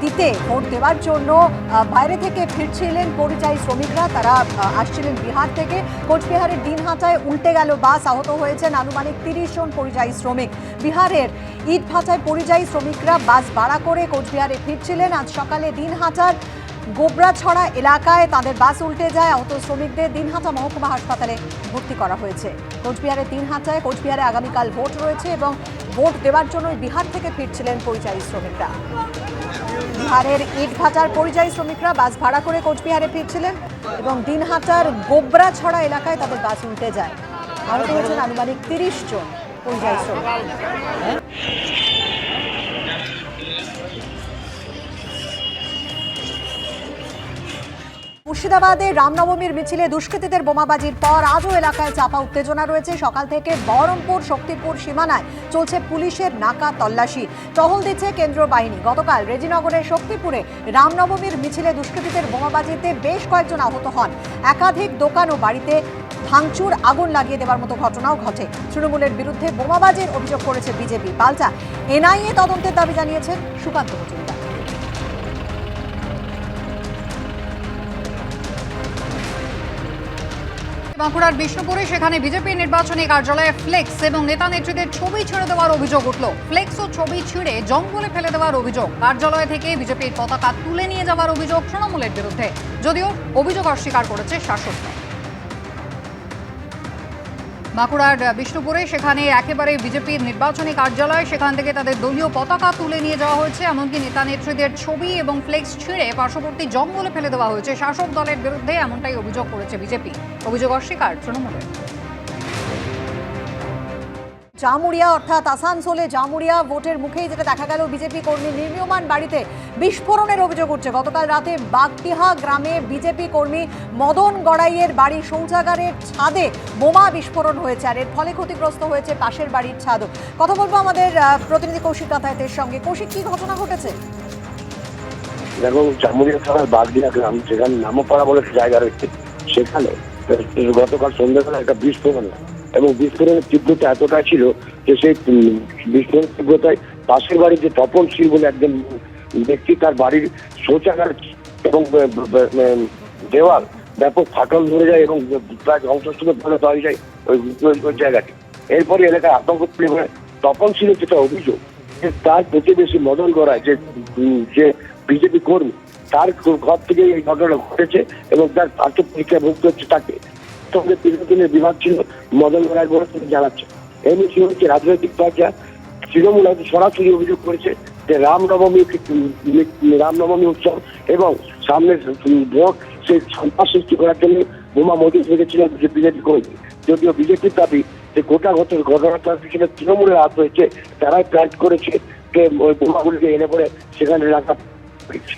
দিতে ভোট দেওয়ার জন্য বাইরে থেকে ফিরছিলেন পরিযায়ী শ্রমিকরা। তারা আসছিলেন বিহার থেকে। কোচবিহারের দিনহাটায় উল্টে গেল বাস, আহত হয়েছেন আনুমানিক 30 জন পরিযায়ী শ্রমিক। বিহারের ইটভাটায় পরিযায়ী শ্রমিকরা বাস ভাড়া করে কোচবিহারে ফিরছিলেন। আজ সকালে দিনহাটার গোবরাছড়া এলাকায় তাদের বাস উল্টে যায়। আহত শ্রমিকদের দিনহাটা মহকুমা হাসপাতালে ভর্তি করা হয়েছে। কোচবিহারের দিনহাটায় কোচবিহারে আগামীকাল ভোট রয়েছে এবং ভোট দেওয়ার জন্য বিহার থেকে ফিরছিলেন পরিযায়ী শ্রমিকরা। বিহারের ইটভাটার পরিযায়ী শ্রমিকরা বাস ভাড়া করে কোচবিহারে ফিরছিলেন এবং দিনহাটার গোবরাছড়া এলাকায় তাদের বাস উল্টে যায়। আহত হয়েছেন আনুমানিক 30 জন পরিযায়ী শ্রমিক। মুর্শিদাবাদে রামনবমীর মিছিলে দুষ্কৃতীদের বোমাবাজির পর আজও এলাকায় চাপা উত্তেজনা রয়েছে। সকাল থেকে বহরমপুর শক্তিপুর সীমানায় চলছে পুলিশের নাকা তল্লাশি, টহল দিচ্ছে কেন্দ্রীয় বাহিনী। গতকাল রেজিনগরের শক্তিপুরে রামনবমীর মিছিলে দুষ্কৃতীদের বোমাবাজিতে বেশ কয়েকজন আহত হন। একাধিক দোকান ও বাড়িতে ভাঙচুর, আগুন লাগিয়ে দেওয়ার মতো ঘটনাও ঘটে। তৃণমূলের বিরুদ্ধে বোমাবাজির অভিযোগ করেছে বিজেপি। পাল্টা এনআইএ তদন্তের দাবি জানিয়েছেন সুকান্ত মজুমদার। বাঁকুড়ার বিষ্ণুপুরে সেখানে বিজেপির নির্বাচনী কার্যালয়ে ফ্লেক্স এবং নেতা নেত্রীদের ছবি ছেড়ে দেওয়ার অভিযোগ উঠল। ফ্লেক্স ও ছবি ছিঁড়ে জঙ্গলে ফেলে দেওয়ার অভিযোগ। কার্যালয় থেকে বিজেপির পতাকা তুলে নিয়ে যাওয়ার অভিযোগ তৃণমূলের বিরুদ্ধে, যদিও অভিযোগ অস্বীকার করেছে শাসক দল। বাঁকুড়ার বিষ্ণুপুরে সেখানে একেবারে বিজেপির নির্বাচনী কার্যালয়, সেখান থেকে তাদের দলীয় পতাকা তুলে নিয়ে যাওয়া হয়েছে। এমনকি নেতা নেত্রীদের ছবি এবং ফ্লেক্স ছিঁড়ে পার্শ্ববর্তী জঙ্গলে ফেলে দেওয়া হয়েছে। শাসক দলের বিরুদ্ধে এমনটাই অভিযোগ করেছে বিজেপি। অভিযোগ অস্বীকার তৃণমূলের। জামুড়িয়া অর্থাৎ আসানসোলে জামুড়িয়া ভোটের মুখেই যেটা দেখা গেল, বিজেপি কর্মী নির্মীয়মান বাড়িতে বিস্ফোরণের অভিযোগ উঠছে। গতকাল রাতে বাগটিহা গ্রামে বিজেপি কর্মী মদন গড়াইয়ের বাড়ির শৌচাগারের ছাদে বোমা বিস্ফোরণ হয়েছে, আর এর ফলে ক্ষতিগ্রস্ত হয়েছে পাশের বাড়ির ছাদও। কথা বলবো আমাদের প্রতিনিধি কৌশিক কাতায়েতের সঙ্গে। কৌশিক, কি ঘটনা ঘটেছে? দেখো, জামুড়িয়া থানার বাগডিহা গ্রাম, যেখানে নামপাড়া বলে জায়গা রয়েছে, সেখানে গতকাল সন্ধ্যাবেলা একটা বিস্ফোরণ, এবং বিস্ফোরণের তীব্রতা এতটা ছিল যে সেই বিস্ফোরণের তীব্রতায় পাশের বাড়ির যে তপনশীল বলে একজন ব্যক্তি, তার বাড়ির শৌচাগার এবং দেওয়াল ব্যাপক ফাটল ধরে যায় এবং প্রায় ধ্বংসস্তূপে পরিণত হয়ে যায় ওই জায়গাটি। এরপরে এলাকায় আতঙ্ক তৈরি হয়। তপনশীলের যেটা অভিযোগ যে তার প্রতিবেশী মদন গড়াই, যে বিজেপি কর্মী, তার ঘর থেকে এই ঘটনা ঘটেছে এবং তার পার্থ পরীক্ষা ভুক্ত হচ্ছে তাকে। দীর্ঘদিনের বিভাগ ছিল মদন গড়াই বলে তিনি জানাচ্ছেন। এই মিছিল হচ্ছে রাজনৈতিক পর্যায়ে। তৃণমূল হয়তো সরাসরি অভিযোগ করেছে যে রামনবমী উৎসব এবং সামনে ভোট, সেই সন্ত্রাস সৃষ্টি করার জন্য বোমা মজুদ রেখেছিলেন বিজেপি কর্মী। যদিও বিজেপির দাবি যে গোটা ঘটনাটার পিছনে তৃণমূলের হাত রয়েছে, তারাই প্ল্যান করেছে যে ওই বোমাগুলিকে এনে পড়ে সেখানে রাখা হয়েছে।